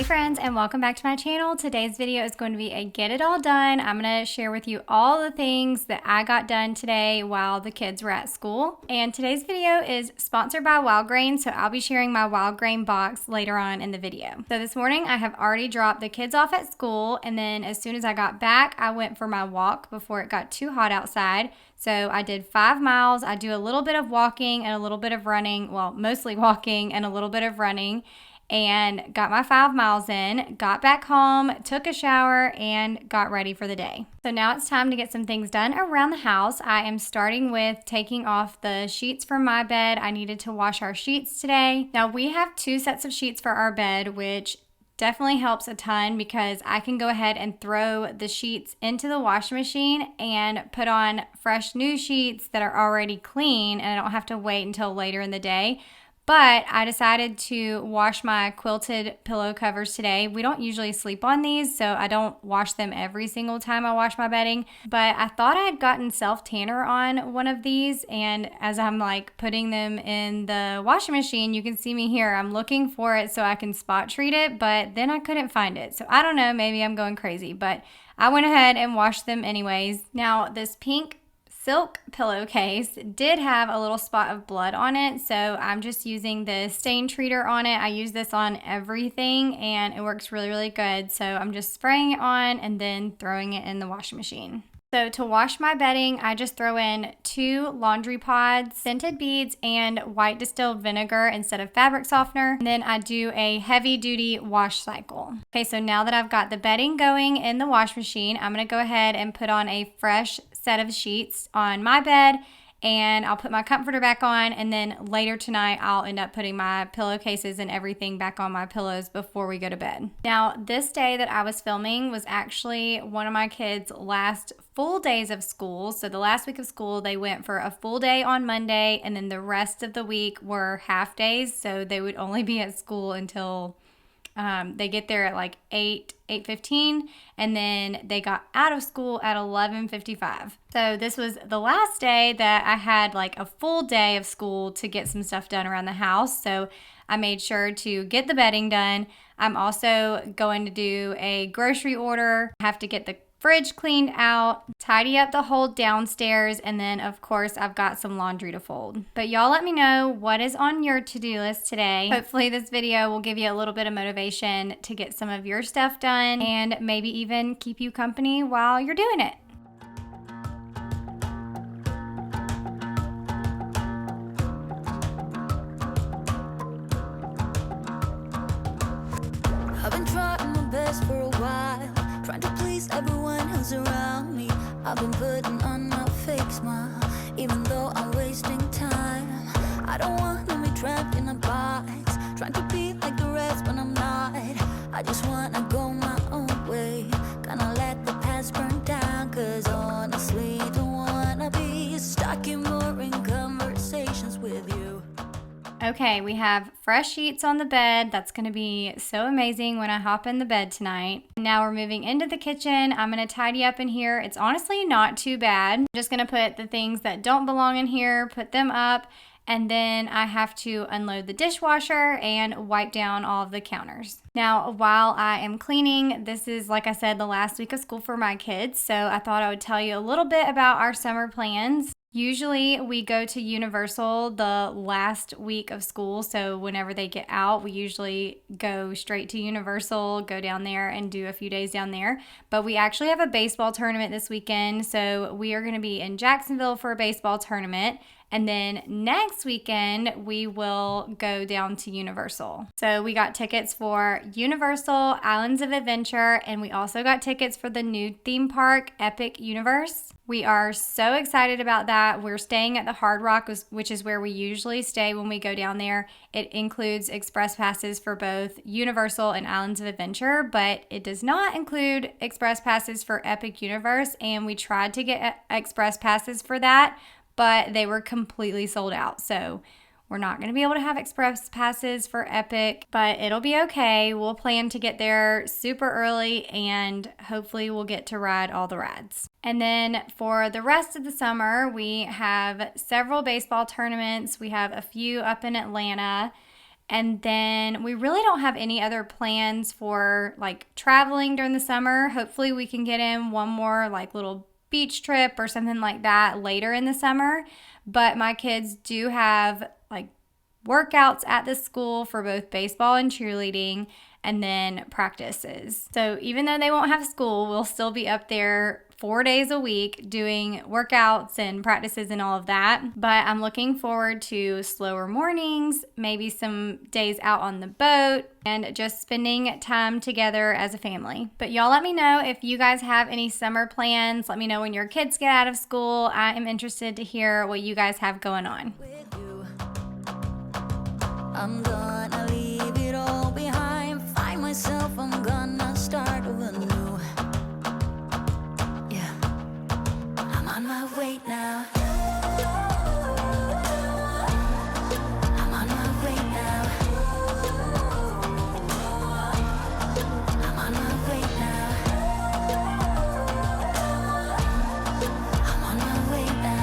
friends, and welcome back to my channel. Today's video is going to be a get it all done. I'm going to share with you all the things that I got done today while the kids were at school. And today's video is sponsored by Wild Grain, so I'll be sharing my Wild Grain box later on in the video. So this morning I have already dropped the kids off at school, and then as soon as I got back, I went for my walk before it got too hot outside. So I did 5 miles. I do a little bit of walking and a little bit of running, well, mostly walking and a little bit of running, and got my 5 miles in, got back home, took a shower, and got ready for the day. So now it's time to get some things done around the house. I am starting with taking off the sheets from my bed. I needed to wash our sheets today. Now we have 2 sets of sheets for our bed, which definitely helps a ton because I can go ahead and throw the sheets into the washing machine and put on fresh new sheets that are already clean, and I don't have to wait until later in the day. But I decided to wash my quilted pillow covers today. We don't usually sleep on these, so I don't wash them every single time I wash my bedding. But I thought I had gotten self-tanner on one of these, and as I'm like putting them in the washing machine, you can see me here. I'm looking for it so I can spot treat it, but then I couldn't find it. So I don't know, maybe I'm going crazy, but I went ahead and washed them anyways. Now this pink silk pillowcase did have a little spot of blood on it, so I'm just using the stain treater on it. I use this on everything and it works really good. So I'm just spraying it on and then throwing it in the washing machine. So to wash my bedding, I just throw in 2 laundry pods, scented beads, and white distilled vinegar instead of fabric softener. And then I do a heavy duty wash cycle. Okay, so now that I've got the bedding going in the wash machine, I'm gonna go ahead and put on a fresh set of sheets on my bed, and I'll put my comforter back on, and then later tonight I'll end up putting my pillowcases and everything back on my pillows before we go to bed. Now this day that I was filming was actually one of my kids' last full days of school. So the last week of school they went for a full day on Monday, and then the rest of the week were half days, so they would only be at school until they get there at like 8:15, and then they got out of school at 11:55. So this was the last day that I had like a full day of school to get some stuff done around the house. So I made sure to get the bedding done. I'm also going to do a grocery order. I have to get the fridge cleaned out, tidy up the whole downstairs, and then of course I've got some laundry to fold. But y'all let me know what is on your to-do list today. Hopefully this video will give you a little bit of motivation to get some of your stuff done and maybe even keep you company while you're doing it. I've been trying my best for a while, trying to please everyone who's around me. I've been putting on a fake smile, even though I'm wasting time. I don't want to be trapped in a box, trying to be like the rest when I'm not. I just want to go my own way, gonna let the past burn down, cause honestly don't want to be stuck in boring conversations with you. Okay, we have fresh sheets on the bed. That's going to be so amazing when I hop in the bed tonight. Now we're moving into the kitchen. I'm going to tidy up in here. It's honestly not too bad. I'm just going to put the things that don't belong in here, put them up, and then I have to unload the dishwasher and wipe down all of the counters. Now, while I am cleaning, this is, like I said, the last week of school for my kids, so I thought I would tell you a little bit about our summer plans. Usually we go to Universal the last week of school, so whenever they get out, we usually go straight to Universal, go down there and do a few days down there. But we actually have a baseball tournament this weekend, so we are going to be in Jacksonville for a baseball tournament. And then next weekend, we will go down to Universal. So we got tickets for Universal Islands of Adventure, and we also got tickets for the new theme park, Epic Universe. We are so excited about that. We're staying at the Hard Rock, which is where we usually stay when we go down there. It includes express passes for both Universal and Islands of Adventure, but it does not include express passes for Epic Universe, and we tried to get express passes for that, but they were completely sold out. So we're not going to be able to have express passes for Epic, but it'll be okay. We'll plan to get there super early, and hopefully we'll get to ride all the rides. And then for the rest of the summer, we have several baseball tournaments. We have a few up in Atlanta, And then we really don't have any other plans for like traveling during the summer. Hopefully we can get in one more like little beach trip or something like that later in the summer. But my kids do have like workouts at the school for both baseball and cheerleading, and then practices. So even though they won't have school, we'll still be up there 4 days a week doing workouts and practices and all of that. But I'm looking forward to slower mornings, maybe some days out on the boat, and just spending time together as a family. But y'all let me know if you guys have any summer plans. Let me know when your kids get out of school. I am interested to hear what you guys have going on. I'm gonna leave it all behind, find myself, I'm gonna start over new. Yeah, I'm on my way now. I'm on my way now. I'm on my way now. I'm on my way now.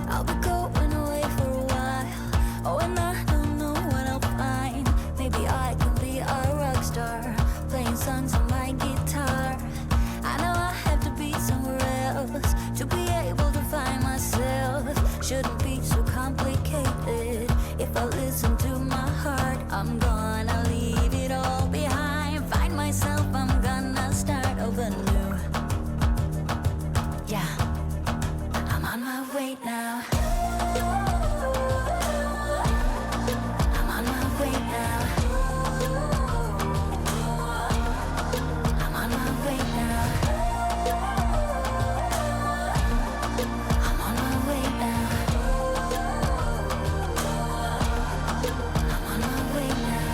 I'll be going away for a while. Oh, and I don't know what I'll find. Maybe I can be a rock star, playing songs on my guitar. I know I have to be somewhere else to be able to find myself. Shouldn't be so complicated if I listen to my heart. I'm gonna leave it all behind, find myself, I'm gonna start over new. Yeah, I'm on my way now. I'm on my way now. I'm on my way now. I'm on my way now. I'm on my way now.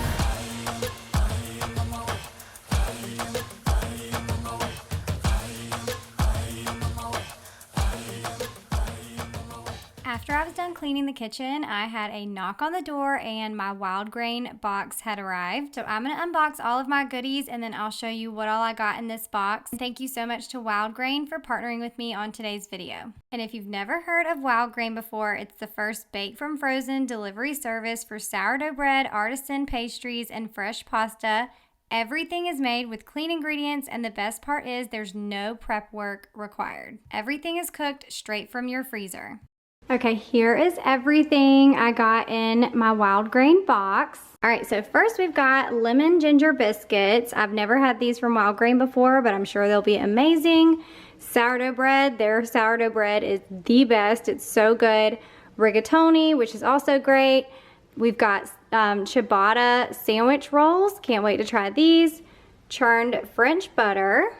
After I was done cleaning the kitchen, I had a knock on the door and my wild grain box had arrived. So I'm going to unbox all of my goodies and then I'll show you what all I got in this box. And thank you so much to Wild Grain for partnering with me on today's video. And if you've never heard of Wild Grain before, it's the first bake from frozen delivery service for sourdough bread, artisan pastries, and fresh pasta. Everything is made with clean ingredients, and the best part is there's no prep work required. Everything is cooked straight from your freezer. Okay, here is everything I got in my Wild Grain box. All right, so first we've got lemon ginger biscuits. I've never had these from Wild Grain before, but I'm sure they'll be amazing. Sourdough bread, their sourdough bread is the best. It's so good. Rigatoni, which is also great. We've got ciabatta sandwich rolls. Can't wait to try these. Churned French butter.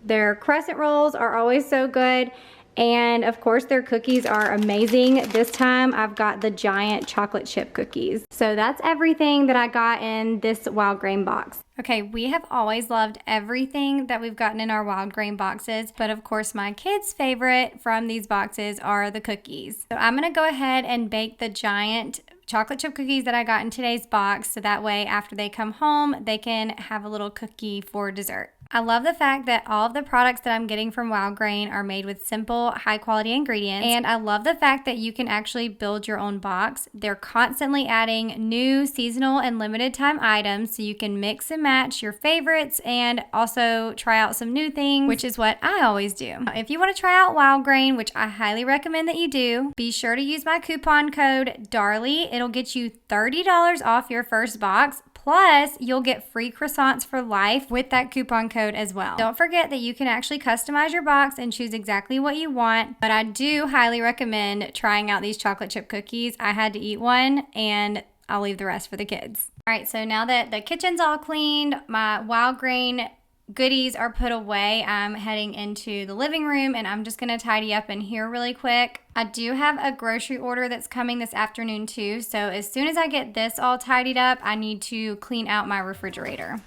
Their crescent rolls are always so good. And of course their cookies are amazing. This time I've got the giant chocolate chip cookies. So that's everything that I got in this Wild Grain box. Okay, we have always loved everything that we've gotten in our Wild Grain boxes, but of course my kids' favorite from these boxes are the cookies. So I'm gonna go ahead and bake the giant chocolate chip cookies that I got in today's box, so that way after they come home, they can have a little cookie for dessert. I love the fact that all of the products that I'm getting from Wild Grain are made with simple, high quality ingredients. And I love the fact that you can actually build your own box. They're constantly adding new seasonal and limited time items so you can mix and match your favorites and also try out some new things, which is what I always do. If you want to try out Wild Grain, which I highly recommend that you do, be sure to use my coupon code DARLEY. It'll get you $30 off your first box. Plus, you'll get free croissants for life with that coupon code as well. Don't forget that you can actually customize your box and choose exactly what you want, but I do highly recommend trying out these chocolate chip cookies. I had to eat one and I'll leave the rest for the kids. All right, so now that the kitchen's all cleaned, my Wild Grain goodies are put away, I'm heading into the living room and I'm just gonna tidy up in here really quick. I do have a grocery order that's coming this afternoon too, so as soon as I get this all tidied up, I need to clean out my refrigerator.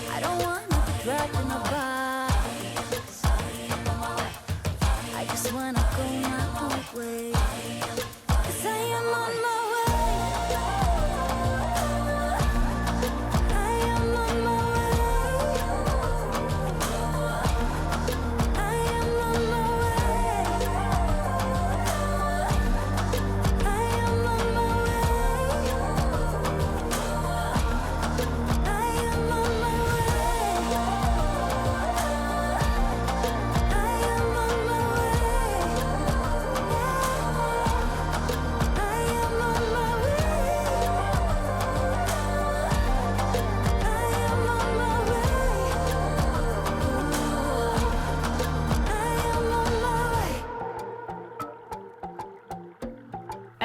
I don't wanna be dragged in a box. I just wanna go my own way. 'Cause I am on my way.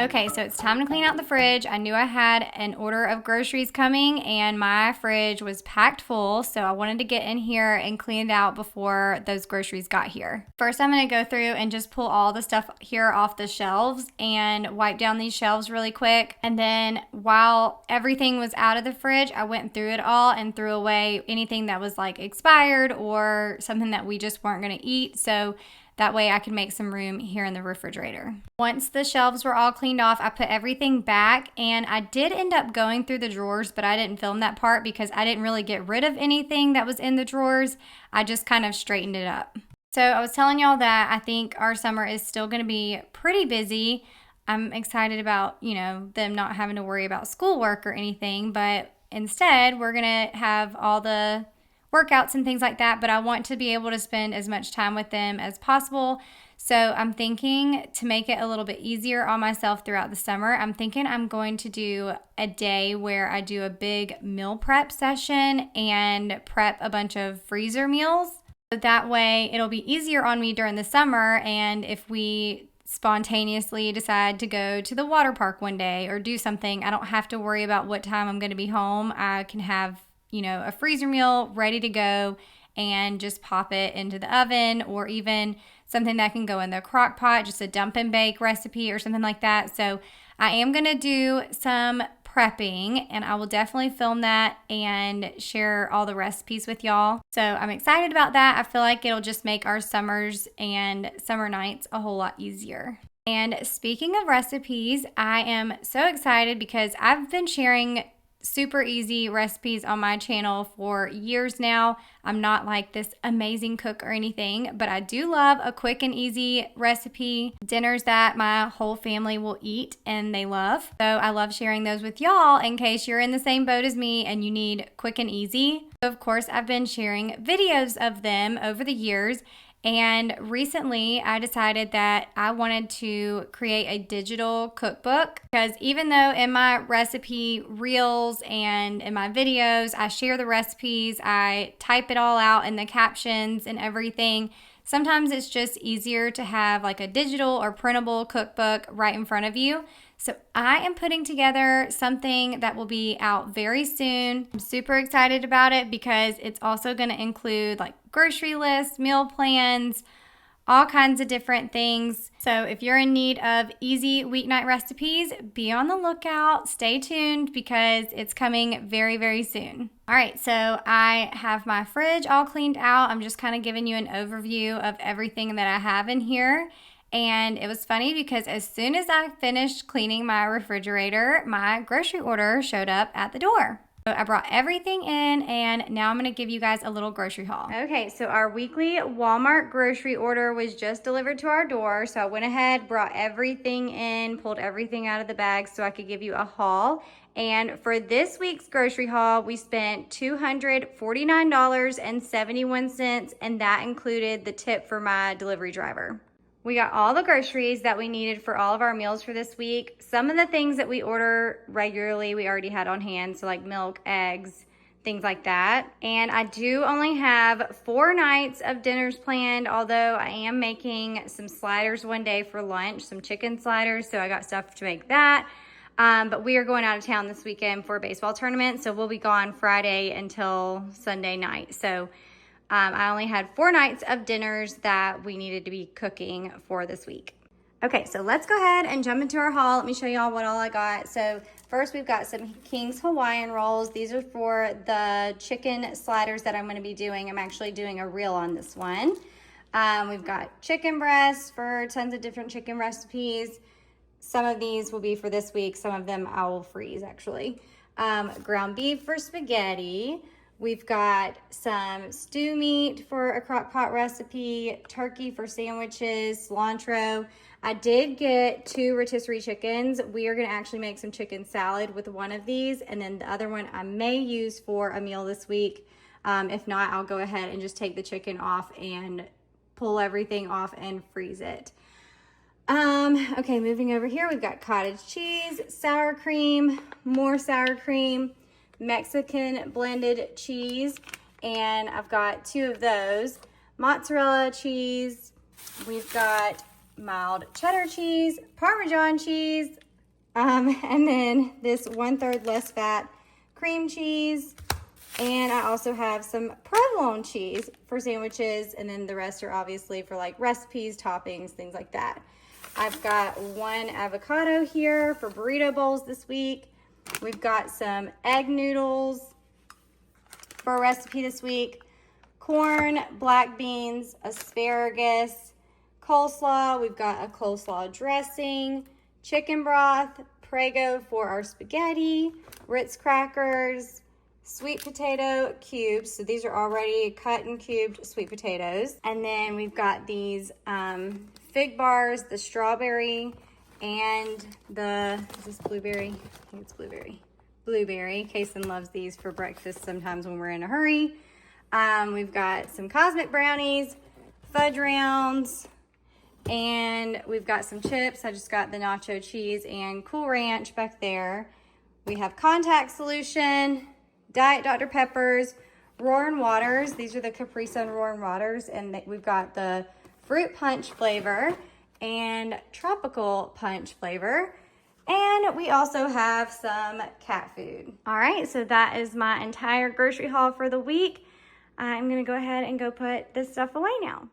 Okay, so it's time to clean out the fridge. I knew I had an order of groceries coming and my fridge was packed full, so I wanted to get in here and clean it out before those groceries got here. First, I'm gonna go through and just pull all the stuff here off the shelves and wipe down these shelves really quick. And then while everything was out of the fridge, I went through it all and threw away anything that was like expired or something that we just weren't gonna eat. So that way I can make some room here in the refrigerator. Once the shelves were all cleaned off, I put everything back, and I did end up going through the drawers, but I didn't film that part because I didn't really get rid of anything that was in the drawers. I just kind of straightened it up. So I was telling y'all that I think our summer is still gonna be pretty busy. I'm excited about, them not having to worry about schoolwork or anything, but instead we're gonna have all the workouts and things like that, but I want to be able to spend as much time with them as possible. So I'm thinking to make it a little bit easier on myself throughout the summer, I'm thinking I'm going to do a day where I do a big meal prep session and prep a bunch of freezer meals. So that way it'll be easier on me during the summer, and if we spontaneously decide to go to the water park one day or do something, I don't have to worry about what time I'm going to be home. I can have a freezer meal ready to go and just pop it into the oven, or even something that can go in the crock pot, just a dump and bake recipe or something like that. So I am going to do some prepping, and I will definitely film that and share all the recipes with y'all. So I'm excited about that. I feel like it'll just make our summers and summer nights a whole lot easier. And speaking of recipes, I am so excited because I've been sharing super easy recipes on my channel for years now. I'm not like this amazing cook or anything, but I do love a quick and easy recipe, dinners that my whole family will eat and they love. So I love sharing those with y'all in case you're in the same boat as me and you need quick and easy. So of course, I've been sharing videos of them over the years. And recently I decided that I wanted to create a digital cookbook, because even though in my recipe reels and in my videos, I share the recipes, I type it all out in the captions and everything, sometimes it's just easier to have like a digital or printable cookbook right in front of you. So I am putting together something that will be out very soon. I'm super excited about it because it's also going to include like grocery lists, meal plans, all kinds of different things. So if you're in need of easy weeknight recipes, be on the lookout, stay tuned because it's coming very, very soon. All right, so I have my fridge all cleaned out. I'm just kind of giving you an overview of everything that I have in here. And it was funny because as soon as I finished cleaning my refrigerator, my grocery order showed up at the door. So I brought everything in, and now I'm going to give you guys a little grocery haul. Okay, so our weekly Walmart grocery order was just delivered to our door. So I went ahead, brought everything in, pulled everything out of the bag so I could give you a haul. And for this week's grocery haul, we spent $249.71, and that included the tip for my delivery driver. We got all the groceries that we needed for all of our meals for this week. Some of the things that we order regularly, we already had on hand. So like milk, eggs, things like that. And I do only have 4 nights of dinners planned, although I am making some sliders one day for lunch, some chicken sliders. So I got stuff to make that. But we are going out of town this weekend for a baseball tournament. So we'll be gone Friday until Sunday night. So I only had 4 nights of dinners that we needed to be cooking for this week. Okay, so let's go ahead and jump into our haul. Let me show y'all what all I got. So first we've got some King's Hawaiian rolls. These are for the chicken sliders that I'm going to be doing. I'm actually doing a reel on this one. We've got chicken breasts for tons of different chicken recipes. Some of these will be for this week. Some of them I will freeze actually. Ground beef for spaghetti. We've got some stew meat for a crock pot recipe, turkey for sandwiches, cilantro. I did get 2 rotisserie chickens. We are going to actually make some chicken salad with one of these, and then the other one I may use for a meal this week. If not, I'll go ahead and just take the chicken off and pull everything off and freeze it. Okay, moving over here, we've got cottage cheese, sour cream, more sour cream, Mexican blended cheese, and I've got 2 of those. Mozzarella cheese, we've got mild cheddar cheese, Parmesan cheese, And then this 1/3 less fat cream cheese. And I also have some provolone cheese for sandwiches, and then the rest are obviously for like recipes, toppings, things like that. I've got 1 avocado here for burrito bowls this week. We've got some egg noodles for a recipe this week, corn, black beans, asparagus, coleslaw. We've got a coleslaw dressing, chicken broth, Prego for our spaghetti, Ritz crackers, sweet potato cubes. So these are already cut and cubed sweet potatoes. And then we've got these fig bars, the strawberry and is this blueberry? I think it's blueberry. Blueberry. Kason loves these for breakfast sometimes when we're in a hurry. We've got some cosmic brownies, fudge rounds, and we've got some chips. I just got the nacho cheese and Cool Ranch back there. We have contact solution, Diet Dr. Pepper's, Roaring Waters. These are the Capri Sun Roaring Waters, and we've got the fruit punch flavor and tropical punch flavor. And we also have some cat food. All right, so that is my entire grocery haul for the week. I'm gonna go ahead and go put this stuff away now.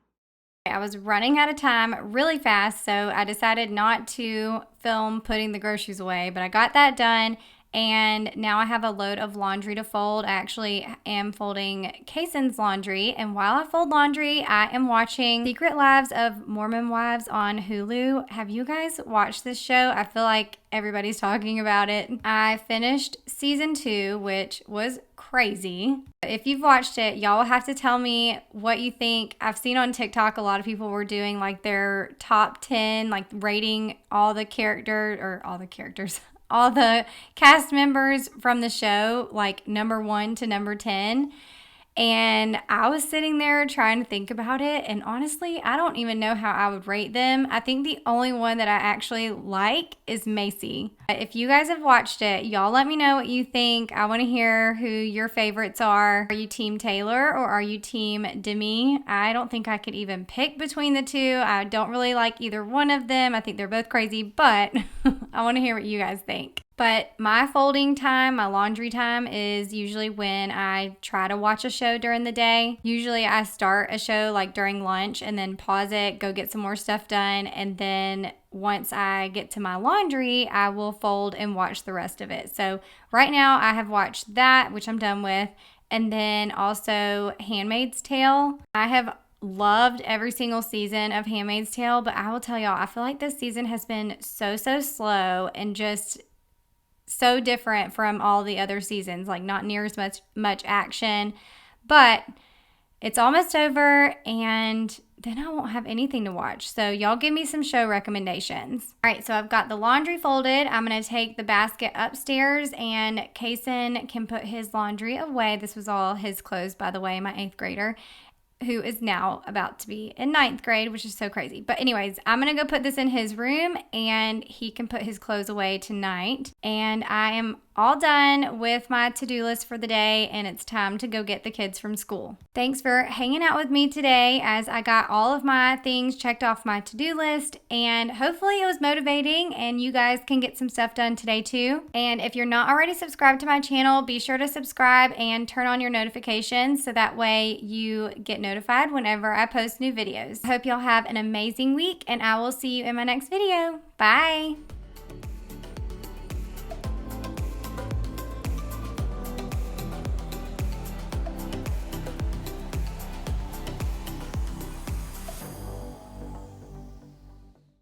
I was running out of time really fast, so I decided not to film putting the groceries away, but I got that done. And now I have a load of laundry to fold. I actually am folding Kason's laundry. And while I fold laundry, I am watching Secret Lives of Mormon Wives on Hulu. Have you guys watched this show? I feel like everybody's talking about it. I finished season 2, which was crazy. If you've watched it, y'all will have to tell me what you think. I've seen on TikTok a lot of people were doing like their top 10, like rating all the cast members from the show, like number 1 to number 10. And I was sitting there trying to think about it, and honestly, I don't even know how I would rate them. I think the only one that I actually like is Macy. If you guys have watched it, y'all let me know what you think. I want to hear who your favorites are. Are you Team Taylor or are you Team Demi? I don't think I could even pick between the two. I don't really like either one of them. I think they're both crazy, but I want to hear what you guys think. But my folding time, my laundry time is usually when I try to watch a show during the day. Usually I start a show like during lunch and then pause it, go get some more stuff done, and then once I get to my laundry, I will fold and watch the rest of it. So right now I have watched that, which I'm done with, and then also Handmaid's Tale. I have loved every single season of Handmaid's Tale, but I will tell y'all, I feel like this season has been so slow and just so different from all the other seasons, like not near as much action, but it's almost over and then I won't have anything to watch. So y'all give me some show recommendations. All right, so I've got the laundry folded. I'm going to take the basket upstairs and Kason can put his laundry away. This was all his clothes, by the way, my 8th grader, who is now about to be in 9th grade, which is so crazy. But anyways, I'm going to go put this in his room and he can put his clothes away tonight. And I am all done with my to-do list for the day and it's time to go get the kids from school. Thanks for hanging out with me today as I got all of my things checked off my to-do list, and hopefully it was motivating and you guys can get some stuff done today too. And if you're not already subscribed to my channel, be sure to subscribe and turn on your notifications so that way you get notified whenever I post new videos. I hope y'all have an amazing week and I will see you in my next video. Bye!